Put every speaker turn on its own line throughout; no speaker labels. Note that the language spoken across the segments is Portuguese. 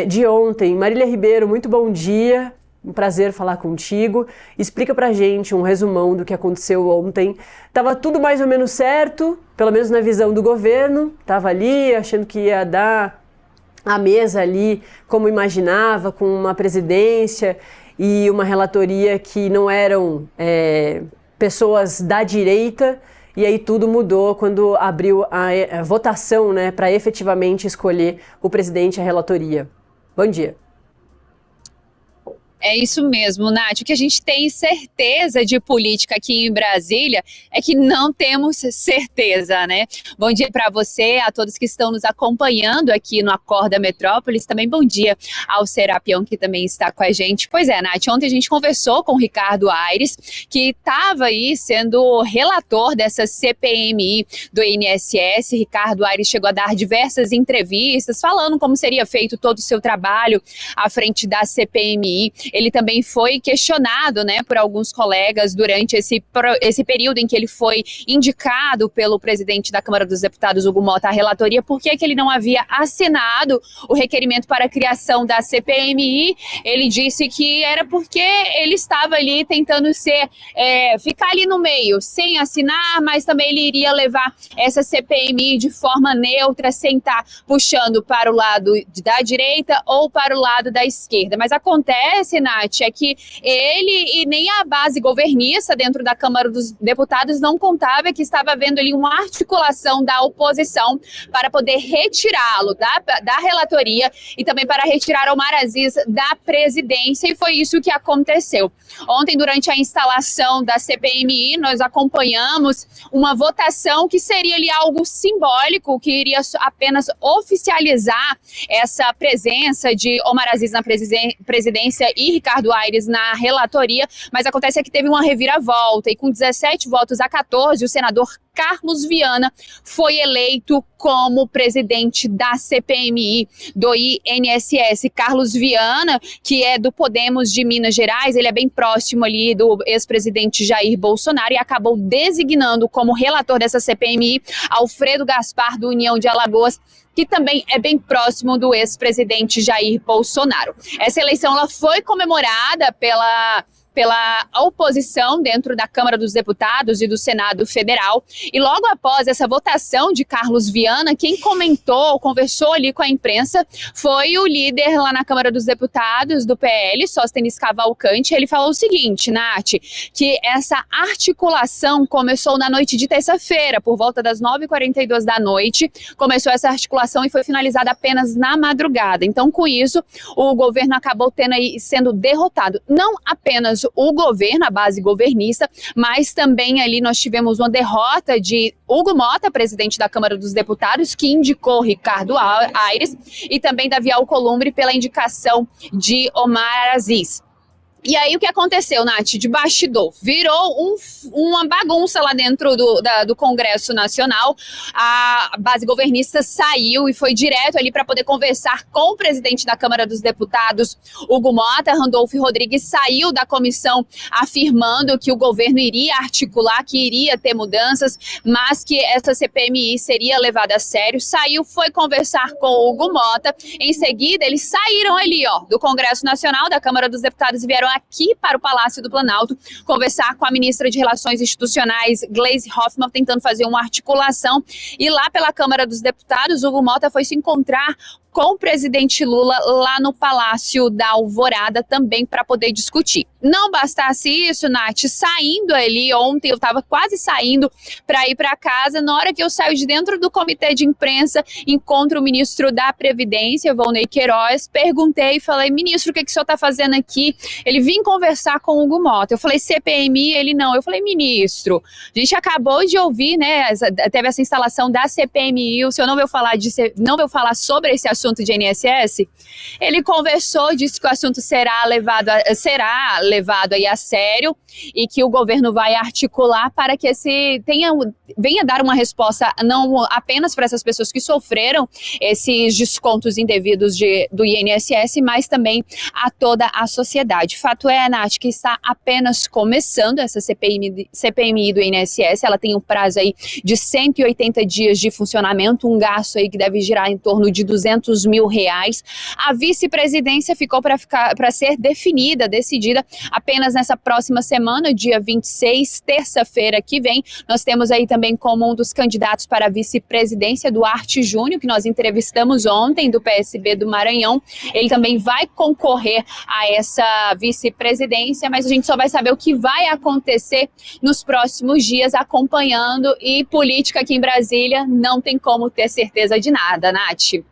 de ontem. Marília Ribeiro, muito bom dia. Um prazer falar contigo. Explica pra gente um resumão do que aconteceu ontem. Tava tudo mais ou menos certo, pelo menos na visão do governo. Tava ali achando que ia dar a mesa ali como imaginava, com uma presidência e uma relatoria que não eram pessoas da direita. E aí tudo mudou quando abriu a votação, né, para efetivamente escolher o presidente e a relatoria. Bom dia.
É isso mesmo, Nath. O que a gente tem certeza de política aqui em Brasília é que não temos certeza, né? Bom dia para você, a todos que estão nos acompanhando aqui no Acorda Metrópolis. Também bom dia ao Serapião, que também está com a gente. Pois é, Nath, ontem a gente conversou com o Ricardo Aires, que estava aí sendo relator dessa CPMI do INSS. Ricardo Aires chegou a dar diversas entrevistas, falando como seria feito todo o seu trabalho à frente da CPMI. Ele também foi questionado, né, por alguns colegas durante esse período em que ele foi indicado pelo presidente da Câmara dos Deputados, Hugo Motta, à relatoria, por que ele não havia assinado o requerimento para a criação da CPMI. Ele disse que era porque ele estava ali tentando ficar ali no meio, sem assinar, mas também ele iria levar essa CPMI de forma neutra, sem estar puxando para o lado da direita ou para o lado da esquerda. Mas acontece, Nath, é que ele e nem a base governista dentro da Câmara dos Deputados não contava que estava havendo ali uma articulação da oposição para poder retirá-lo da relatoria e também para retirar Omar Aziz da presidência, e foi isso que aconteceu. Ontem, durante a instalação da CPMI, nós acompanhamos uma votação que seria ali algo simbólico, que iria apenas oficializar essa presença de Omar Aziz na presidência e Ricardo Aires na relatoria, mas acontece que teve uma reviravolta e com 17 votos a 14, o senador Carlos Viana foi eleito como presidente da CPMI do INSS. Carlos Viana, que é do Podemos de Minas Gerais, ele é bem próximo ali do ex-presidente Jair Bolsonaro e acabou designando como relator dessa CPMI Alfredo Gaspar, do União de Alagoas, que também é bem próximo do ex-presidente Jair Bolsonaro. Essa eleição ela foi comemorada pela oposição dentro da Câmara dos Deputados e do Senado Federal. E logo após essa votação de Carlos Viana, quem conversou ali com a imprensa, foi o líder lá na Câmara dos Deputados do PL, Sóstenes Cavalcante. Ele falou o seguinte, Nath, que essa articulação começou na noite de terça-feira, por volta das 9h42 da noite, começou essa articulação e foi finalizada apenas na madrugada. Então, com isso, o governo acabou sendo derrotado. Não apenas o governo, a base governista, mas também ali nós tivemos uma derrota de Hugo Motta, presidente da Câmara dos Deputados, que indicou Ricardo Aires, e também Davi Alcolumbre pela indicação de Omar Aziz. E aí o que aconteceu, Nath, de bastidor? Virou uma bagunça lá dentro do Congresso Nacional. A base governista saiu e foi direto ali para poder conversar com o presidente da Câmara dos Deputados, Hugo Motta. Randolfo Rodrigues saiu da comissão afirmando que o governo iria articular, que iria ter mudanças, mas que essa CPMI seria levada a sério. Saiu, foi conversar com o Hugo Motta. Em seguida, eles saíram ali, do Congresso Nacional, da Câmara dos Deputados, e vieram aqui para o Palácio do Planalto conversar com a ministra de Relações Institucionais, Gleisi Hoffmann, tentando fazer uma articulação. E lá pela Câmara dos Deputados, Hugo Motta foi se encontrar com o presidente Lula lá no Palácio da Alvorada também para poder discutir. Não bastasse isso, Nath, saindo ali ontem, eu estava quase saindo para ir para casa, na hora que eu saio de dentro do comitê de imprensa, encontro o ministro da Previdência, Volney Queiroz, perguntei, falei, ministro, o que o senhor está fazendo aqui? Ele vim conversar com o Hugo Motta. Eu falei, CPMI? Ele não. Eu falei, ministro, a gente acabou de ouvir, né, teve essa instalação da CPMI, o senhor não veio falar sobre esse assunto de INSS? Ele conversou, disse que o assunto será levado aí a sério e que o governo vai articular para que venha dar uma resposta não apenas para essas pessoas que sofreram esses descontos indevidos do INSS, mas também a toda a sociedade. Fato é, Nath, que está apenas começando essa CPMI do INSS. Ela tem um prazo aí de 180 dias de funcionamento, um gasto aí que deve girar em torno de 200 R$300 mil. A vice-presidência ficou para ser decidida apenas nessa próxima semana, dia 26, terça-feira que vem. Nós temos aí também como um dos candidatos para a vice-presidência Duarte Júnior, que nós entrevistamos ontem, do PSB do Maranhão. Ele também vai concorrer a essa vice-presidência, mas a gente só vai saber o que vai acontecer nos próximos dias acompanhando, e política aqui em Brasília não tem como ter certeza de nada, Nath.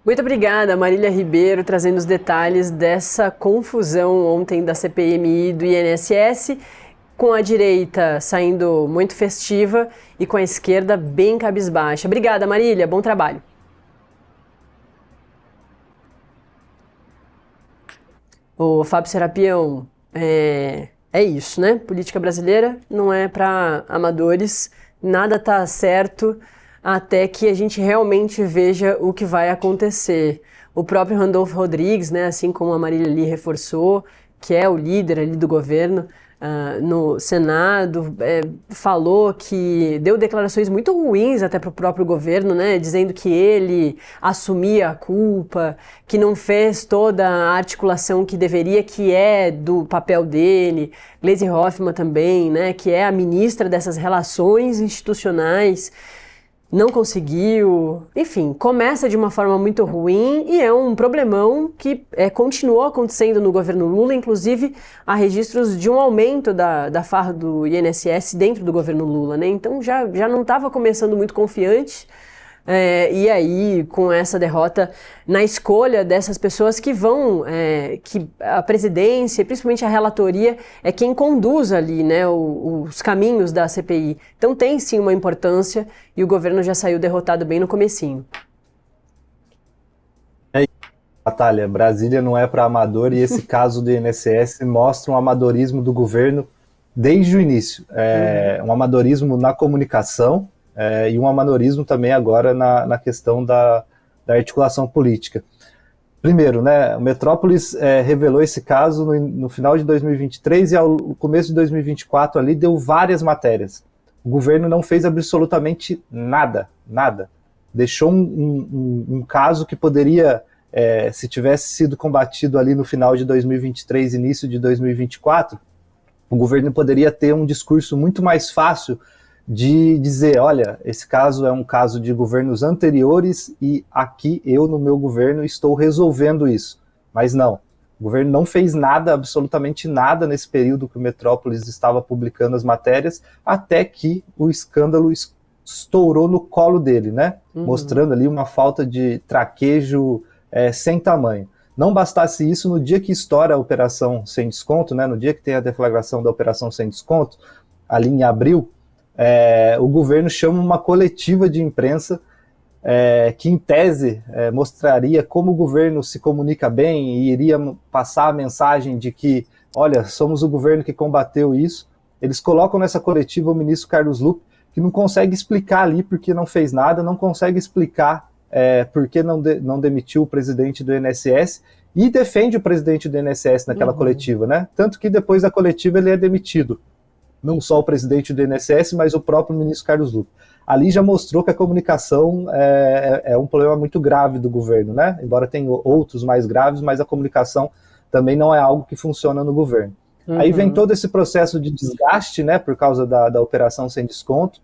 Muito obrigada, Marília Ribeiro, trazendo os detalhes dessa confusão ontem da CPMI do INSS, com a direita saindo muito festiva e com a esquerda bem cabisbaixa. Obrigada, Marília, bom trabalho. Ô, Fábio Serapião, é isso, né? Política brasileira não é para amadores, nada tá certo até que a gente realmente veja o que vai acontecer. O próprio Randolfo Rodrigues, né, assim como a Marília ali reforçou, que é o líder ali do governo no Senado, falou que deu declarações muito ruins até para o próprio governo, né, dizendo que ele assumia a culpa, que não fez toda a articulação que deveria, que é do papel dele. Gleisi Hoffmann também, né, que é a ministra dessas relações institucionais, não conseguiu, enfim, começa de uma forma muito ruim e é um problemão que continuou acontecendo no governo Lula. Inclusive há registros de um aumento da farra do INSS dentro do governo Lula, né? Então já não estava começando muito confiante, e aí com essa derrota na escolha dessas pessoas que vão, que a presidência, principalmente a relatoria, é quem conduz ali, né, os caminhos da CPI. Então tem sim uma importância e o governo já saiu derrotado bem no comecinho.
Natália, Brasília não é para amador e esse caso do INSS mostra um amadorismo do governo desde o início. Um amadorismo na comunicação, e um amadorismo também agora na questão da articulação política. Primeiro, né, o Metrópolis revelou esse caso no final de 2023 e ao começo de 2024 ali deu várias matérias. O governo não fez absolutamente nada. Deixou um caso que poderia, se tivesse sido combatido ali no final de 2023, início de 2024, o governo poderia ter um discurso muito mais fácil de dizer, olha, esse caso é um caso de governos anteriores e aqui eu, no meu governo, estou resolvendo isso. Mas não, o governo não fez nada, absolutamente nada, nesse período que o Metrópolis estava publicando as matérias, até que o escândalo estourou no colo dele, né? Mostrando ali uma falta de traquejo sem tamanho. Não bastasse isso, no dia que estoura a Operação Sem Desconto, né, no dia que tem a deflagração da Operação Sem Desconto, ali em abril, o governo chama uma coletiva de imprensa que, em tese, mostraria como o governo se comunica bem e iria passar a mensagem de que, olha, somos o governo que combateu isso. Eles colocam nessa coletiva o ministro Carlos Lupe, que não consegue explicar ali porque não fez nada, não consegue explicar porque não demitiu o presidente do INSS e defende o presidente do INSS naquela coletiva, né? Tanto que depois da coletiva ele é demitido. Não só o presidente do INSS, mas o próprio ministro Carlos Lupe. Ali já mostrou que a comunicação é um problema muito grave do governo, né? Embora tenha outros mais graves, mas a comunicação também não é algo que funciona no governo. Aí vem todo esse processo de desgaste, né, por causa da Operação Sem Desconto.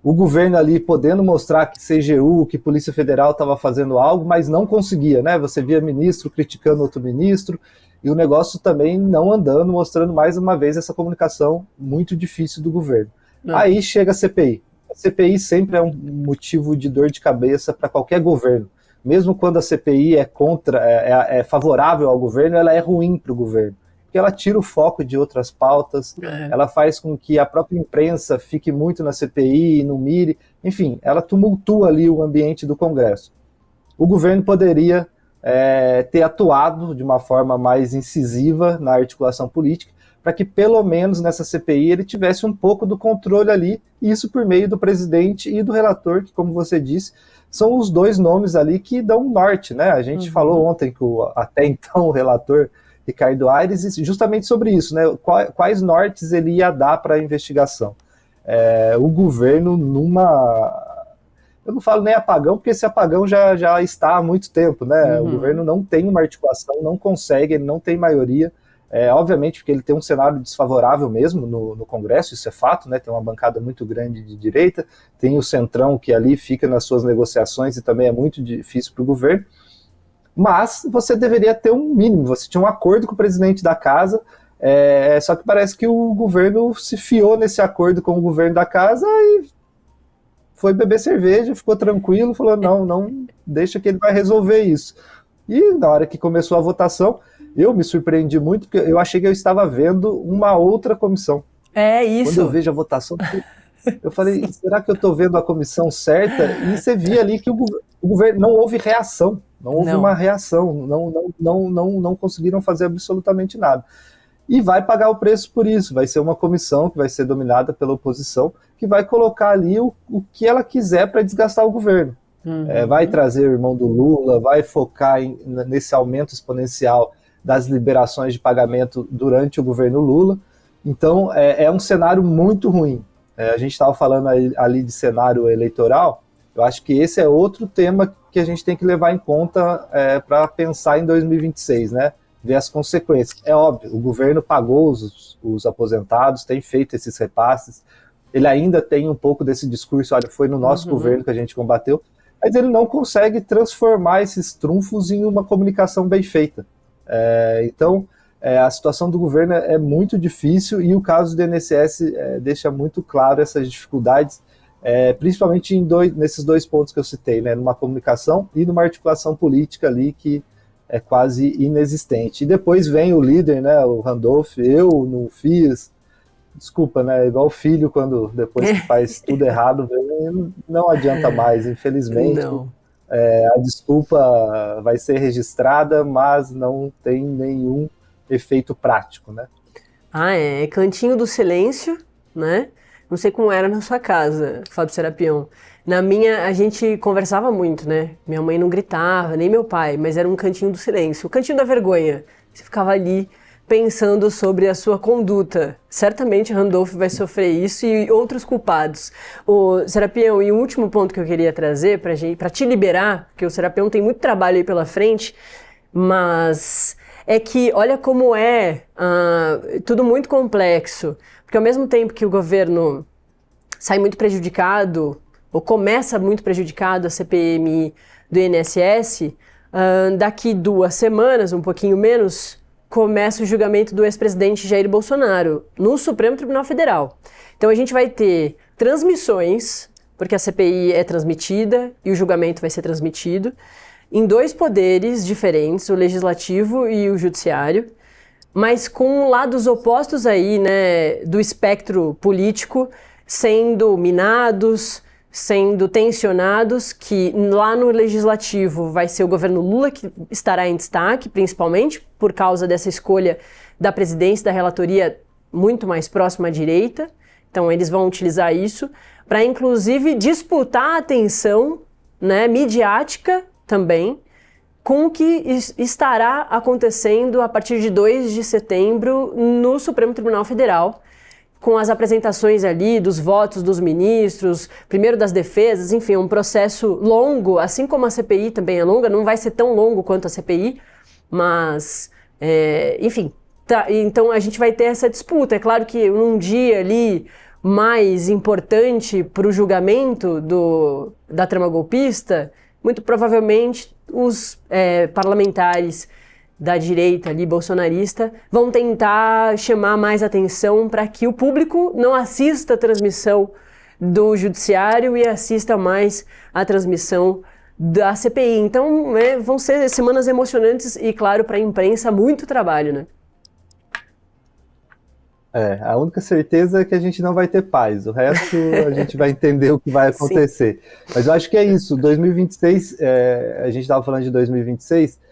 O governo ali podendo mostrar que CGU, que Polícia Federal estava fazendo algo, mas não conseguia, né? Você via ministro criticando outro ministro, e o negócio também não andando, mostrando mais uma vez essa comunicação muito difícil do governo. Aí chega a CPI. A CPI sempre é um motivo de dor de cabeça para qualquer governo. Mesmo quando a CPI é favorável ao governo, ela é ruim para o governo. Porque ela tira o foco de outras pautas, ela faz com que a própria imprensa fique muito na CPI, não mire, enfim, ela tumultua ali o ambiente do Congresso. O governo poderia ter atuado de uma forma mais incisiva na articulação política, para que pelo menos nessa CPI ele tivesse um pouco do controle ali, e isso por meio do presidente e do relator, que, como você disse, são os dois nomes ali que dão um norte, né? A gente falou ontem que até então o relator Ricardo Aires, justamente sobre isso, né? Quais nortes ele ia dar para a investigação. O governo, Eu não falo nem apagão, porque esse apagão já está há muito tempo, né? O governo não tem uma articulação, não consegue, ele não tem maioria. Obviamente, porque ele tem um cenário desfavorável mesmo no Congresso, isso é fato, né? Tem uma bancada muito grande de direita, tem o Centrão que ali fica nas suas negociações e também é muito difícil para o governo. Mas você deveria ter um mínimo, você tinha um acordo com o presidente da casa, só que parece que o governo se fiou nesse acordo com o governo da casa e foi beber cerveja, ficou tranquilo, falou, não, deixa que ele vai resolver isso. E na hora que começou a votação, eu me surpreendi muito, porque eu achei que eu estava vendo uma outra comissão.
Isso.
Quando eu vejo a votação, eu falei, será que eu estou vendo a comissão certa? E você via ali que o governo não houve reação, não houve uma reação, não conseguiram fazer absolutamente nada. E vai pagar o preço por isso, vai ser uma comissão que vai ser dominada pela oposição, que vai colocar ali o que ela quiser para desgastar o governo. Vai trazer o irmão do Lula, vai focar nesse aumento exponencial das liberações de pagamento durante o governo Lula. Então, é um cenário muito ruim. A gente estava falando ali de cenário eleitoral, eu acho que esse é outro tema que a gente tem que levar em conta para pensar em 2026, né? Ver as consequências. É óbvio, o governo pagou os aposentados, tem feito esses repasses, ele ainda tem um pouco desse discurso, olha, foi no nosso governo que a gente combateu, mas ele não consegue transformar esses trunfos em uma comunicação bem feita. Então, a situação do governo é muito difícil e o caso do INSS deixa muito claro essas dificuldades, principalmente nesses dois pontos que eu citei, né, numa comunicação e numa articulação política ali que é quase inexistente. E depois vem o líder, né, o Randolph, eu não fiz, desculpa, né, igual o filho quando depois que faz tudo errado, não adianta mais, infelizmente.
Não.
A desculpa vai ser registrada, mas não tem nenhum efeito prático, né?
Cantinho do silêncio, né? Não sei como era na sua casa, Fábio Serapião. Na minha, a gente conversava muito, né? Minha mãe não gritava, nem meu pai, mas era um cantinho do silêncio, o cantinho da vergonha. Você ficava ali pensando sobre a sua conduta. Certamente Randolph vai sofrer isso e outros culpados. O Serapião, e o último ponto que eu queria trazer para te liberar, porque o Serapião tem muito trabalho aí pela frente, mas é que olha como tudo muito complexo, porque ao mesmo tempo que o governo sai muito prejudicado, ou começa muito prejudicado a CPMI do INSS, daqui 2 semanas, um pouquinho menos, começa o julgamento do ex-presidente Jair Bolsonaro no Supremo Tribunal Federal. Então a gente vai ter transmissões, porque a CPI é transmitida e o julgamento vai ser transmitido, em 2 poderes diferentes, o legislativo e o judiciário, mas com lados opostos aí, né, do espectro político sendo minados, sendo tensionados, que lá no legislativo vai ser o governo Lula que estará em destaque, principalmente por causa dessa escolha da presidência da relatoria muito mais próxima à direita. Então eles vão utilizar isso para inclusive disputar a atenção, né, midiática também, com o que estará acontecendo a partir de 2 de setembro no Supremo Tribunal Federal, com as apresentações ali dos votos dos ministros, primeiro das defesas, enfim, um processo longo, assim como a CPI também é longa, não vai ser tão longo quanto a CPI, mas, enfim, então a gente vai ter essa disputa. É claro que num dia ali mais importante para o julgamento da trama golpista, muito provavelmente os parlamentares da direita ali, bolsonarista, vão tentar chamar mais atenção para que o público não assista a transmissão do judiciário e assista mais a transmissão da CPI. Então, vão ser semanas emocionantes e, claro, para a imprensa, muito trabalho, né?
A única certeza é que a gente não vai ter paz. O resto a gente vai entender o que vai acontecer. Sim. Mas eu acho que é isso. 2026, a gente estava falando de 2026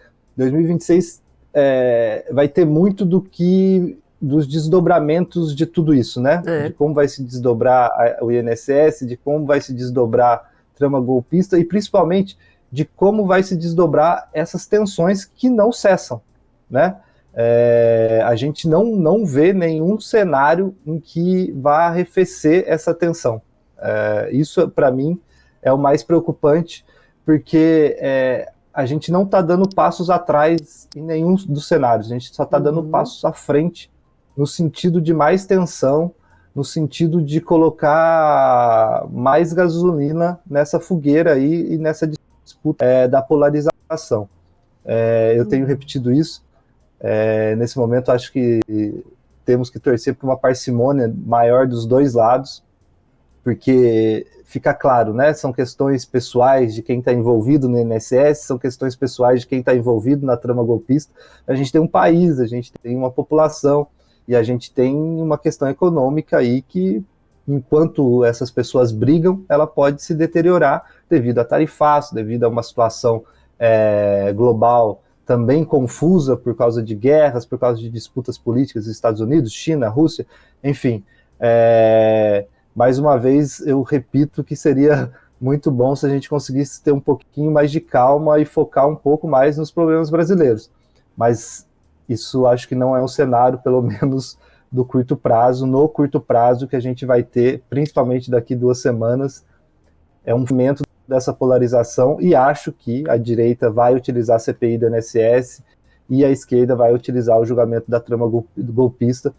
vai ter muito dos desdobramentos de tudo isso, né? De como vai se desdobrar o INSS, de como vai se desdobrar a trama golpista e principalmente de como vai se desdobrar essas tensões que não cessam, né? A gente não vê nenhum cenário em que vá arrefecer essa tensão. Isso, para mim, é o mais preocupante, porque a gente não está dando passos atrás em nenhum dos cenários, a gente só está dando passos à frente, no sentido de mais tensão, no sentido de colocar mais gasolina nessa fogueira aí e nessa disputa da polarização. Eu tenho repetido isso. Nesse momento, acho que temos que torcer por uma parcimônia maior dos dois lados, porque fica claro, né? São questões pessoais de quem está envolvido no INSS, são questões pessoais de quem está envolvido na trama golpista. A gente tem um país, a gente tem uma população, e a gente tem uma questão econômica aí que, enquanto essas pessoas brigam, ela pode se deteriorar devido a tarifaço, devido a uma situação global também confusa por causa de guerras, por causa de disputas políticas dos Estados Unidos, China, Rússia, enfim. Mais uma vez, eu repito que seria muito bom se a gente conseguisse ter um pouquinho mais de calma e focar um pouco mais nos problemas brasileiros. Mas isso acho que não é um cenário, pelo menos do curto prazo. No curto prazo que a gente vai ter, principalmente daqui 2 semanas, é um movimento dessa polarização, e acho que a direita vai utilizar a CPI do INSS e a esquerda vai utilizar o julgamento da trama golpista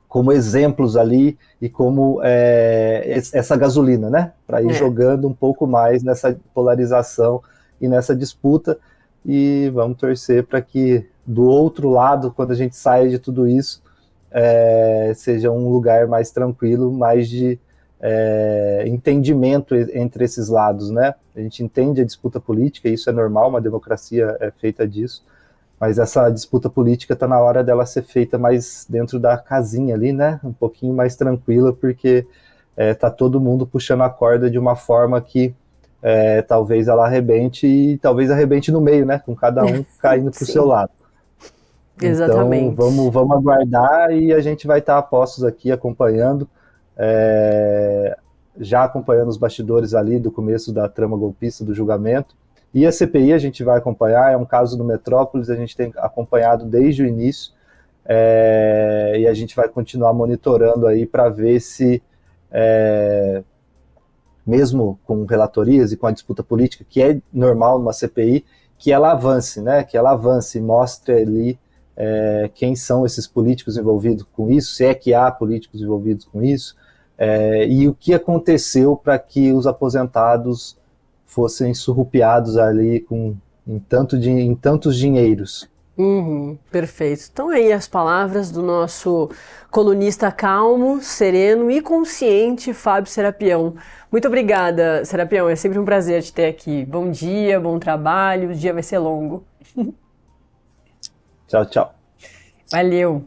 como exemplos ali e como essa gasolina, né? Para ir jogando um pouco mais nessa polarização e nessa disputa, e vamos torcer para que do outro lado, quando a gente saia de tudo isso, seja um lugar mais tranquilo, mais de entendimento entre esses lados, né? A gente entende a disputa política, isso é normal, uma democracia é feita disso, mas essa disputa política está na hora dela ser feita mais dentro da casinha ali, né? Um pouquinho mais tranquila, porque tá todo mundo puxando a corda de uma forma que talvez ela arrebente, e talvez arrebente no meio, né? Com cada um caindo para o seu lado.
Exatamente.
Então, vamos aguardar, e a gente vai estar a postos aqui acompanhando, já acompanhando os bastidores ali do começo da trama golpista, do julgamento. E a CPI a gente vai acompanhar, é um caso do Metrópolis, a gente tem acompanhado desde o início, e a gente vai continuar monitorando aí para ver se, mesmo com relatorias e com a disputa política, que é normal numa CPI, que ela avance, né? Que ela avance e mostre ali quem são esses políticos envolvidos com isso, se é que há políticos envolvidos com isso, e o que aconteceu para que os aposentados fossem surrupiados ali em tantos dinheiros.
Perfeito. Então aí as palavras do nosso colunista calmo, sereno e consciente, Fábio Serapião. Muito obrigada, Serapião, é sempre um prazer te ter aqui. Bom dia, bom trabalho, o dia vai ser longo.
Tchau, tchau.
Valeu.